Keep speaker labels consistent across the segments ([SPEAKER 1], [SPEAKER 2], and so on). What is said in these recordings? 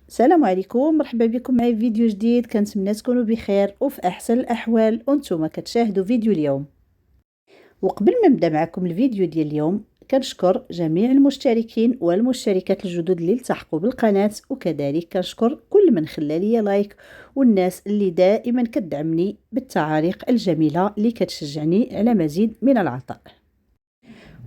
[SPEAKER 1] السلام عليكم، مرحبا بكم معايا في فيديو جديد. كنتمنى تكونوا بخير وفي احسن الاحوال وانتم كتشاهدوا فيديو اليوم. وقبل ما نبدا معكم الفيديو ديال اليوم كنشكر جميع المشتركين والمشتركات الجدد اللي التحقوا بالقناه، وكذلك كنشكر كل من خلى لي لايك والناس اللي دائما كتدعمني بالتعاليق الجميله اللي كتشجعني على مزيد من العطاء.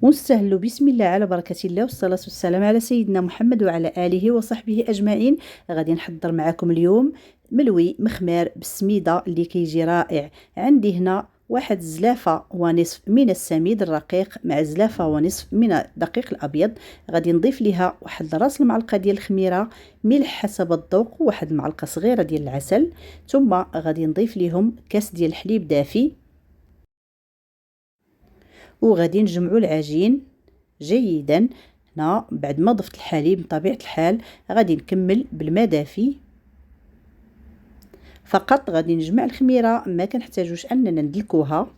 [SPEAKER 1] ونستهل بسم الله على بركة الله والصلاة والسلام على سيدنا محمد وعلى آله وصحبه أجمعين. غادي نحضر معكم اليوم ملوي مخمار بالسميدة اللي كيجي رائع. عندي هنا واحد زلافة ونصف من السميد الرقيق مع زلافة ونصف من الدقيق الأبيض. غادي نضيف ليها واحد راس المعلقة ديال الخميرة، ملح حسب الذوق، وواحد المعلقة صغيرة ديال العسل. ثم غادي نضيف ليهم كاس ديال الحليب دافي، وغادي نجمعوا العجين جيدا. هنا بعد ما ضفت الحليب بطبيعه الحال غادي نكمل بالماء دافي فقط. غادي نجمع الخميره، ما كنحتاجوش اننا ندلكوها.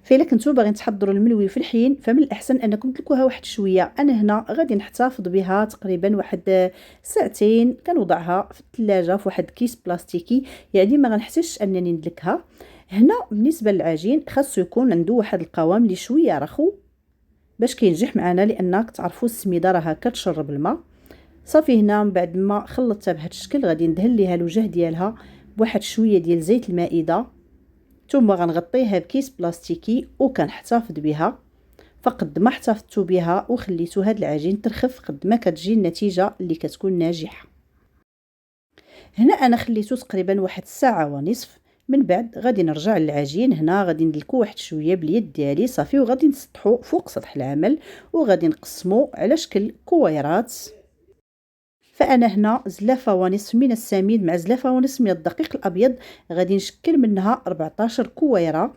[SPEAKER 1] فإلا كنتو باغيين تحضروا الملوي في الحين فمن الاحسن انكم تدلكوها واحد شويه. انا هنا غادي نحتفظ بها تقريبا واحد ساعتين، كنوضعها في الثلاجه في واحد كيس بلاستيكي، يعني ما غنحتاجش انني ندلكها. هنا بالنسبه للعجين خاصو يكون عنده واحد القوام اللي شويه رخو باش كينجح معنا، لانك تعرفوا السميده راها كتشرب الماء. صافي هنا من بعد ما خلطتها بهذا الشكل غادي ندهن ليها الوجه ديالها بواحد شويه ديال زيت المائده، ثم غنغطيها بكيس بلاستيكي وكنحتفظ بها. فقد ما احتفظتوا بها وخليتوا هذا العجين ترخف قد ما كتجي النتيجه اللي كتكون ناجحه. هنا انا خليته تقريبا واحد الساعه ونصف. من بعد غادي نرجع للعجين. هنا غادي ندلكو واحد شويه باليد ديالي صافي، وغادي نسطحو فوق سطح العمل وغادي نقسمو على شكل كويرات. فانا هنا زلافه ونصف من السميد مع زلافه ونصف من الدقيق الابيض، غادي نشكل منها 14 كويره.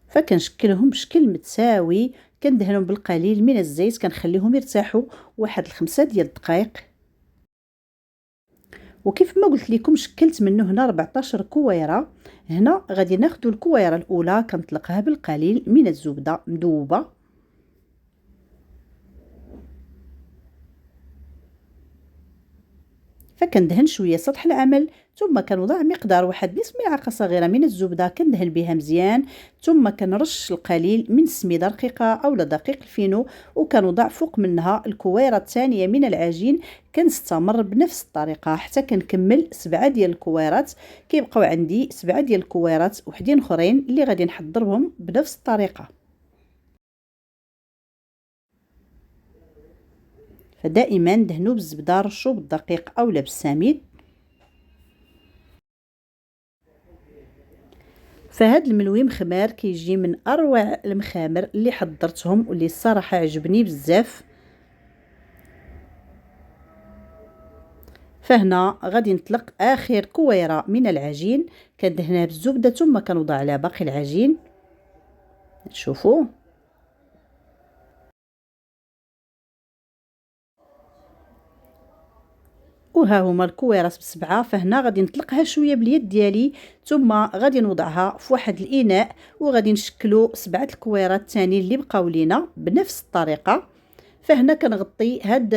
[SPEAKER 1] فكنشكلهم بشكل متساوي، كندهنهم بالقليل من الزيت، كنخليهم يرتاحوا واحد 5 ديال الدقائق. وكيف ما قلت لكم شكلت منه هنا 14 كويره. هنا غادي ناخذ الكويره الاولى كنطلقها بالقليل من الزبده مذوبه، فكندهن شويه سطح العمل، ثم كنوضع مقدار واحد نصف ملعقه صغيره من الزبده كندهن بها مزيان، ثم كنرش القليل من السميده رقيقه او دقيق الفينو، وكنوضع فوق منها الكويره الثانيه من العجين. كنستمر بنفس الطريقه حتى كنكمل 7 ديال الكويرات. كيبقاو عندي 7 ديال الكويرات وحدين اخرين اللي غادي نحضرهم بنفس الطريقه. فدائما دهنوا بالزبده، رشوا بالدقيق اولا بالسميد. فهاد الملوي مخمار كيجي من اروع المخامر اللي حضرتهم واللي الصراحه عجبني بزاف. فهنا غادي نطلق اخر كويره من العجين كندهنها بالزبده، ثم كنوضع على باقي العجين. شوفوا وها هما الكويرات ب7. فهنا غادي نطلقها شويه باليد ديالي، ثم غادي نوضعها في واحد الاناء وغادي نشكلوا 7 الكويرات الثانيين اللي بقاو لينا بنفس الطريقه. فهنا كنغطي هاد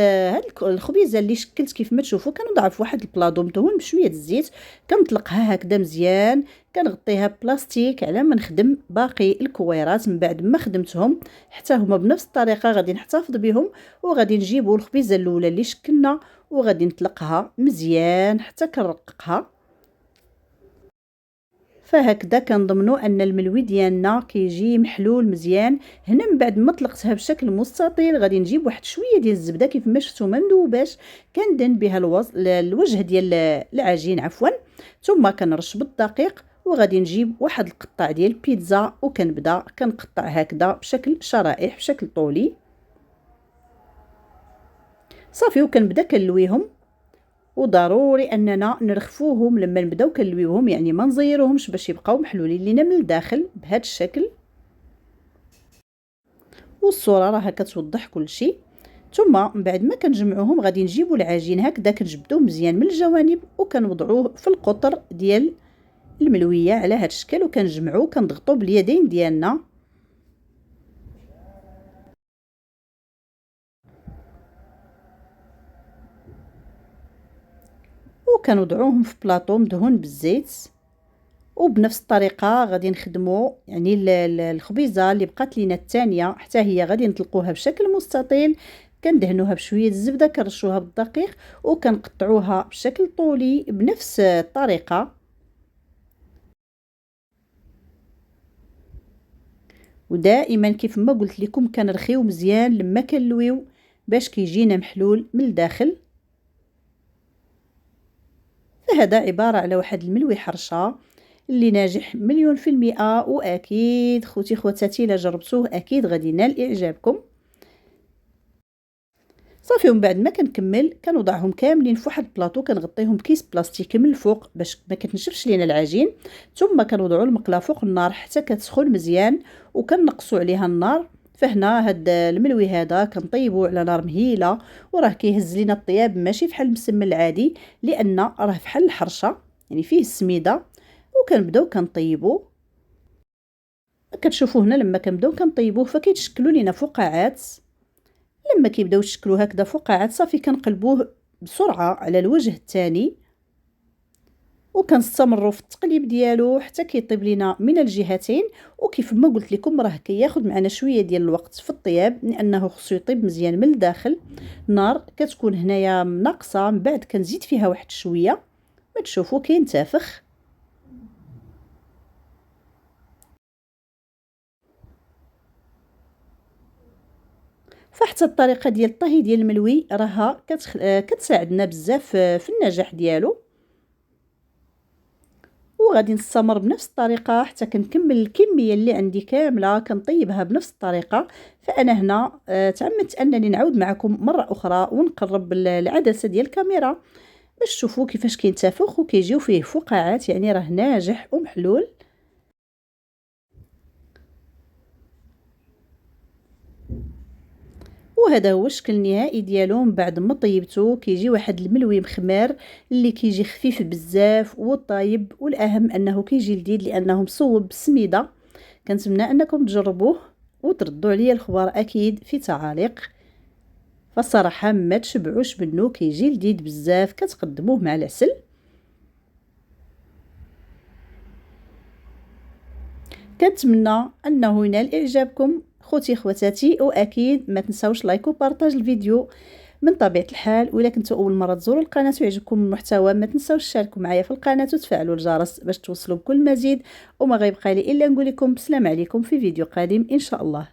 [SPEAKER 1] الخبيزه اللي شكلت كيف ما تشوفوا، كنوضعها في واحد البلاطو مدهون بشويه الزيت، كنطلقها هكذا مزيان، كنغطيها بلاستيك على ما نخدم باقي الكويرات. من بعد ما خدمتهم حتى هما بنفس الطريقه غادي نحتفظ بهم، وغادي نجيبوا الخبيزه الاولى اللي شكلنا وغادي نطلقها مزيان حتى كنرققها. فهكذا كنضمنوا ان الملوي ديالنا كيجي محلول مزيان. هنا من بعد ما طلقتها بشكل مستطيل غادي نجيب واحد شويه ديال الزبده كيف ما شفتوا ما مذوباش، كندهن بها الوجه ديال العجين عفوا، ثم كنرش بالدقيق، وغادي نجيب واحد القطع ديال البيتزا وكنبدا كنقطع هكذا بشكل شرائح بشكل طولي صافي، وكنبدا كنلويهم. وضروري اننا نرخفوهم لما نبداو كنلويوهم، يعني ما نزيروهمش باش يبقاو محلولين لينا من الداخل بهذا الشكل. والصوره راها كتوضح كل شيء. ثم من بعد ما كنجمعوهم غادي نجيبوا العجين هكذا كنجبدوه مزيان من الجوانب وكنوضعوه في القطر ديال الملويه على هذا الشكل، وكنجمعوه كنضغطوا باليدين ديالنا وكنوضعوهم في بلاطو مدهون بالزيت. وبنفس الطريقه غادي نخدموا يعني الخبيزه اللي بقات لينا الثانيه حتى هي غادي نطلقوها بشكل مستطيل. كندهنوها بشويه الزبده، كنرشوها بالدقيق وكنقطعوها بشكل طولي بنفس الطريقه. ودائما كيف ما قلت لكم كنرخيو مزيان لما كنلويو باش كيجينا محلول من الداخل. فهذا عباره على واحد الملوي حرشه اللي ناجح 100%، واكيد خوتي خواتاتي الا جربتوه اكيد غادي ينال اعجابكم. صافي، ومن بعد ما كنكمل كنوضعهم كاملين في واحد البلاطو، كنغطيهم بكيس بلاستيكي من الفوق باش ما كتنشفش لينا العجين. ثم كنوضعوا المقله فوق النار حتى كتسخن مزيان وكنقصوا عليها النار. فهنا هاد الملوي هذا كنطيبوه على نار مهيله، وراه كيهز لينا الطياب ماشي فحال المسمن العادي، لان راه فحال الحرشه يعني فيه السميده. وكنبداو كنطيبوه. كتشوفوا هنا لما كنبداو كنطيبوه فكيتشكلوا لينا فقاعات. لما كيبداو يشكلوا هكذا فقاعات صافي كنقلبوه بسرعه على الوجه الثاني، وكنستمروا في التقليب ديالو حتى كيطيب لينا من الجهتين. وكيف ما قلت لكم راه كياخذ معنا شويه ديال الوقت في الطياب، لانه خصو يطيب مزيان من الداخل. النار كتكون هنايا ناقصه، من بعد كنزيد فيها واحد شويه ما تشوفوا كينتفخ. فحتى الطريقه ديال الطهي ديال الملوي راها كتساعدنا بزاف في النجاح ديالو. وغادي نستمر بنفس الطريقه حتى كنكمل الكميه اللي عندي كامله كنطيبها بنفس الطريقه. فانا هنا تعمدت انني نعاود معكم مره اخرى ونقرب العدسه ديال الكاميرا باش تشوفوا كيفاش كينتفخ وكيجيو فيه فقاعات، يعني راه ناجح ومحلول. وهذا هو الشكل النهائي ديالو من بعد ما طيبته. كيجي واحد الملوي مخمر اللي كيجي خفيف بزاف وطايب، والاهم انه كيجي لذيذ لانه مصوب بالسميده. كنتمنى انكم تجربوه وتردوا عليا الخبر اكيد في تعاليق. فالصراحه ما تشبعوش منه، كيجي لذيذ بزاف، كتقدموه مع العسل. كنتمنى انه ينال اعجابكم خوتي خواتاتي، واكيد ما تنساوش لايك وبارطاج الفيديو من طبيعه الحال. وإلا كنتو اول مره تزوروا القناه ويعجبكم المحتوى ما تنساوش تشاركوا معايا في القناه وتفعلوا الجرس باش توصلوا بكل مزيد. وما غيبقى لي الا نقول لكم بسلام عليكم في فيديو قادم ان شاء الله.